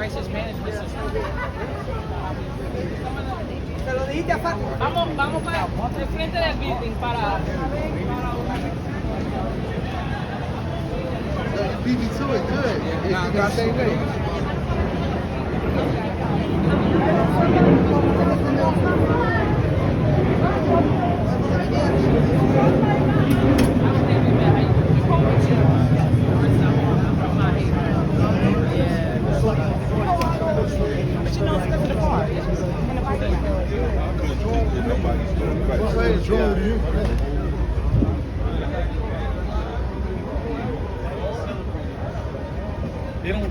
crisis management system. Vamos para el frente del building para beat me to it good. Nah, I got same way.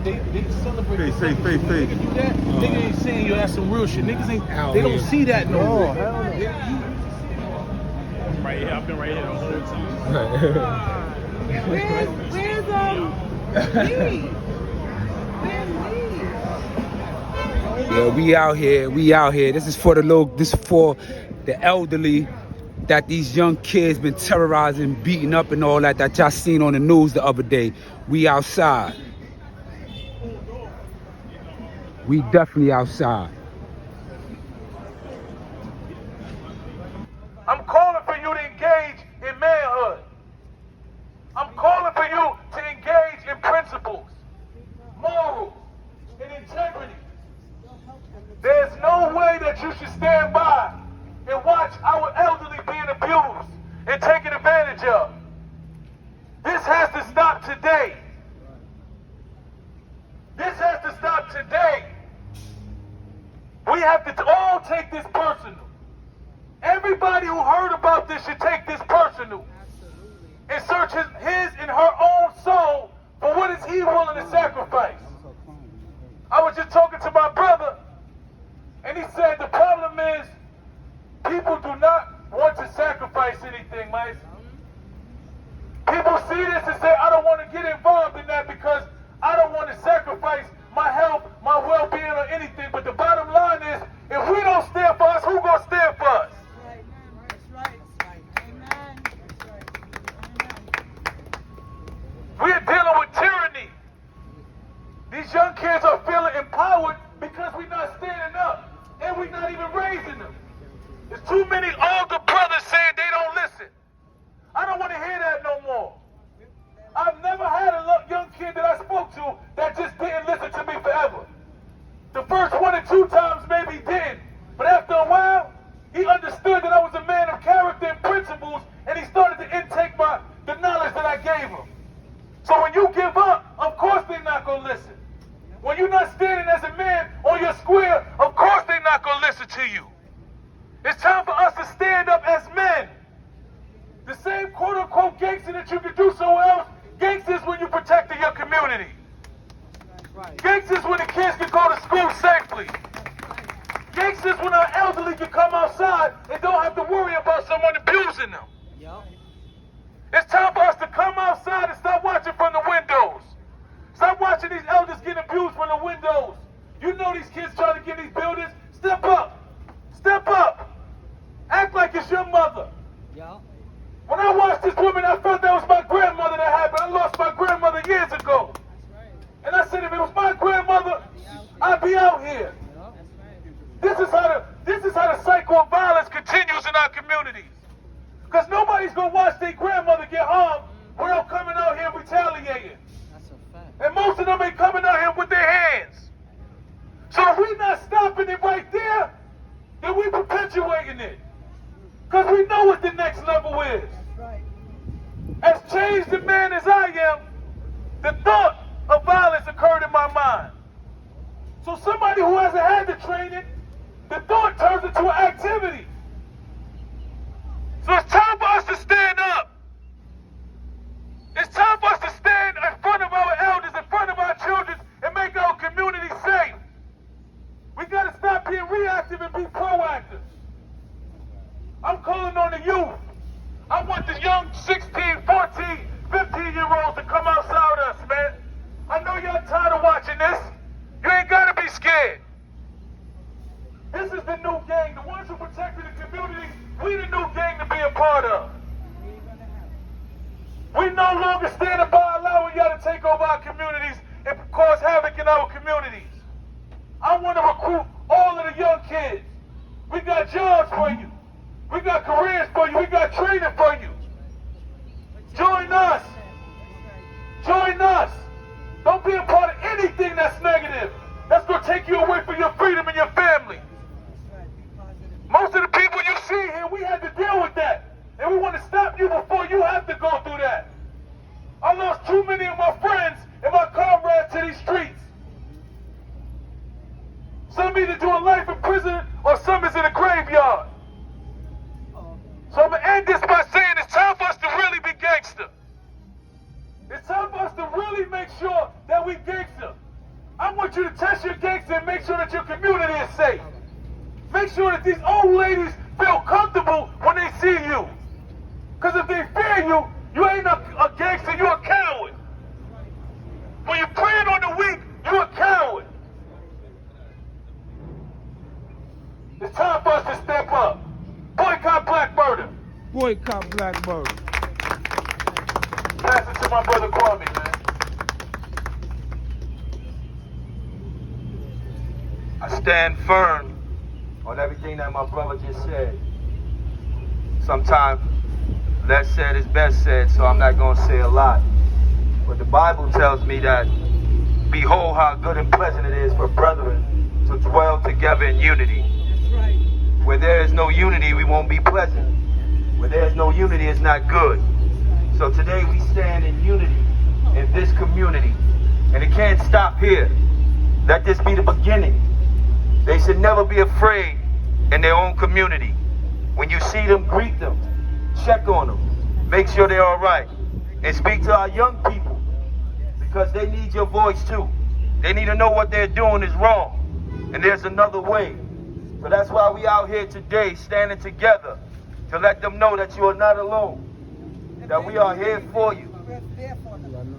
They celebrate. Say. Nigga do that. Nigga ain't saying you ass some real shit. Niggas ain't. They don't see that no more. Right here. I've been right here the whole time. Where's Lee? Yeah, we out here. This is for the elderly that these young kids been terrorizing, beating up and all that y'all seen on the news the other day. We outside. We definitely outside. I'm calling for you to engage in manhood. I'm calling for you to engage in principles, morals, and integrity. There's no way that you should stand by and watch our elderly being abused and taken advantage of. This has to stop today. This has to stop today. We have to all take this personal. Everybody who heard about this should take this personal. And search his and her own soul for what is he willing to sacrifice. I was just talking to my brother, and he said the problem is people do not want to sacrifice anything, Mike. People see this and say, I don't want to get involved in that because I don't want to sacrifice my health, my well-being, or anything. But the bottom line is, if we don't stand for us, who gonna stand for us? We are dealing with tyranny. These young kids are feeling empowered because we're not standing up and we're not even raising them. There's too many older brothers saying they don't listen. I don't want to hear that no more. I've never had a young kid that I spoke to that just didn't listen to me forever. The first 1 or 2 times maybe he did, but after a while, he understood that I was a man of character and principles, and he started to intake the knowledge that I gave him. So when you give up, of course they're not going to listen. When you're not standing as a man on your square, of course they're not going to listen to you. It's time for us to stand up as men. The same quote-unquote gangster that you can do somewhere else, gangsters when you protect your community. Gangsters when the kids can go to school safely. Gangsters when our elderly can come outside and don't have to worry about someone abusing them. It's time for us to come outside and stop watching from the windows. Stop watching these elders get abused from the windows. You know these kids trying to get these buildings. Step up. Step up. Act like it's your mother. When I watched this woman, I felt that was my grandmother that happened. I lost my grandmother years ago. And I said, if it was my grandmother, I'd be out here. This is how the cycle of violence continues in our communities. Because nobody's going to watch their grandmother get harmed without coming out here retaliating. And most of them ain't coming out here with their hands. So if we're not stopping it right there, then we're perpetuating it. Because we know what the next level is. As changed a man as I am, the thought of violence occurred in my mind. So somebody who hasn't had the training, the thought turns into an activity. So it's time for us to stand up. It's time for us to stand in front of our elders, in front of our children, and make our community safe. We got to stop being reactive and be proactive. I'm calling on the youth. I want the young 16, 14, 15-year-olds to come outside with us, man. I know y'all tired of watching this. You ain't got to be scared. This is the new gang. The ones who protected the community, we the new gang to be a part of. We no longer stand by allowing y'all to take over our communities and cause havoc in our communities. I want to recruit all of the young kids. We got jobs for you. We got careers for you. We got training for you. Join us. Join us. Don't be a part of anything that's negative. That's going to take you away from your freedom and your family. Most of the people you see here, we had to deal with that. And we want to stop you before you have to go through that. I lost too many of my friends and my comrades to these streets. Some either doing life in prison or some is in a graveyard. So I'm going to end this by saying it's time for us to really be gangster. It's time for us to really make sure that we gangster. I want you to test your gangster and make sure that your community is safe. Make sure that these old ladies feel comfortable when they see you. Because if they fear you, you ain't a gangster, you're a coward. When you're preying on the weak, you're a coward. It's time for us to step up. Boycott black murder. Boycott black murder. Pass it to my brother Kwame, man. I stand firm on everything that my brother just said. Sometimes less said is best said, so I'm not going to say a lot. But the Bible tells me that, behold how good and pleasant it is for brethren to dwell together in unity. Where there is no unity, we won't be pleasant. Where there is no unity, it's not good. So today we stand in unity in this community. And it can't stop here. Let this be the beginning. They should never be afraid in their own community. When you see them, greet them. Check on them. Make sure they're all right. And speak to our young people. Because they need your voice too. They need to know what they're doing is wrong. And there's another way. So that's why we out here today standing together. To let them know that you are not alone. That we are here for you.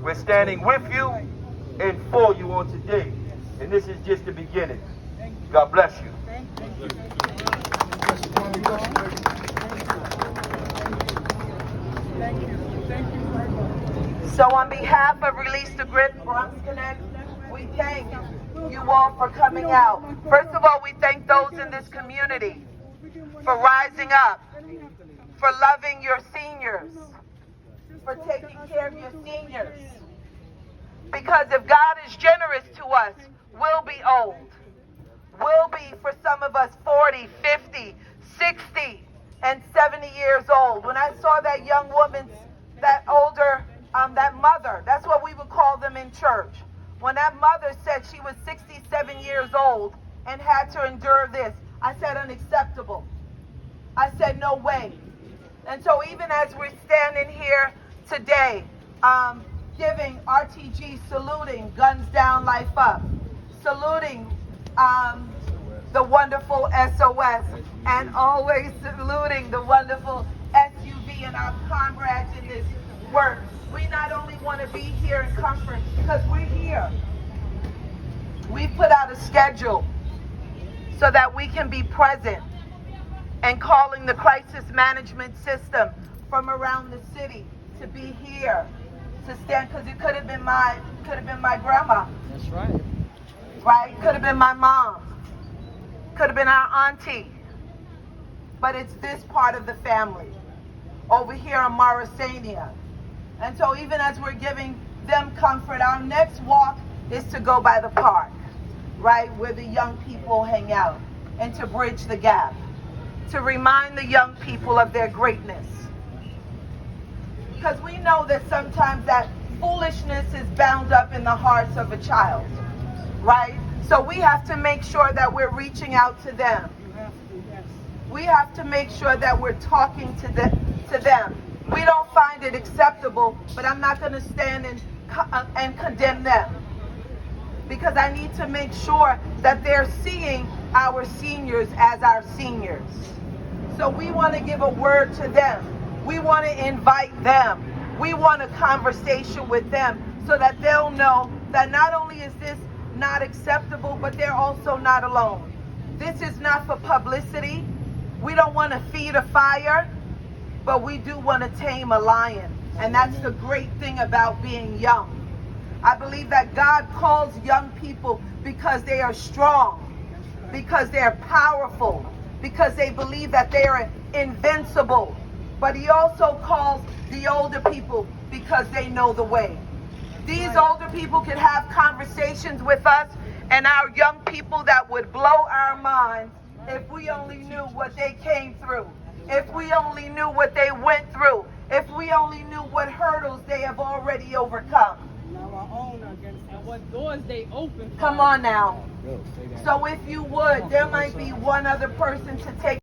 We're standing with you and for you on today. And this is just the beginning. God bless you. So on behalf of Release the Grid Bronx Connect, we thank you all for coming out. First of all, we thank those in this community for rising up, for loving your seniors, for taking care of your seniors. Because if God is generous to us, we'll be old. We'll be, for some of us, 40, 50, 60, and 70 years old. When I saw that young woman, that older, that mother, that's what we would call them in church. When that mother said she was 67 years old and had to endure this, I said unacceptable. I said no way. And so even as we're standing here today, giving RTG, saluting Guns Down, Life Up, saluting the wonderful SOS, and always saluting the wonderful SUV and our comrades in this work. We not only want to be here in comfort because we're here. We put out a schedule so that we can be present and calling the crisis management system from around the city to be here to stand, because it could have been my grandma. That's right. Right? Could have been my mom. Could have been our auntie. But it's this part of the family over here in Morrisania. And so even as we're giving them comfort, our next walk is to go by the park, right, where the young people hang out, and to bridge the gap, to remind the young people of their greatness. Because we know that sometimes that foolishness is bound up in the hearts of a child, right? So we have to make sure that we're reaching out to them. We have to make sure that we're talking to them. We don't find it acceptable, but I'm not going to stand and condemn them. Because I need to make sure that they're seeing our seniors as our seniors. So we want to give a word to them. We want to invite them. We want a conversation with them so that they'll know that not only is this not acceptable, but they're also not alone. This is not for publicity. We don't want to feed a fire, but we do want to tame a lion. And that's the great thing about being young. I believe that God calls young people because they are strong. because they're powerful, because they believe that they are invincible. But he also calls the older people because they know the way. These older people can have conversations with us and our young people that would blow our minds if we only knew what they came through, if we only knew what they went through, if we only knew what hurdles they have already overcome. And what doors they open. Come on now. So if you would, there might be one other person to take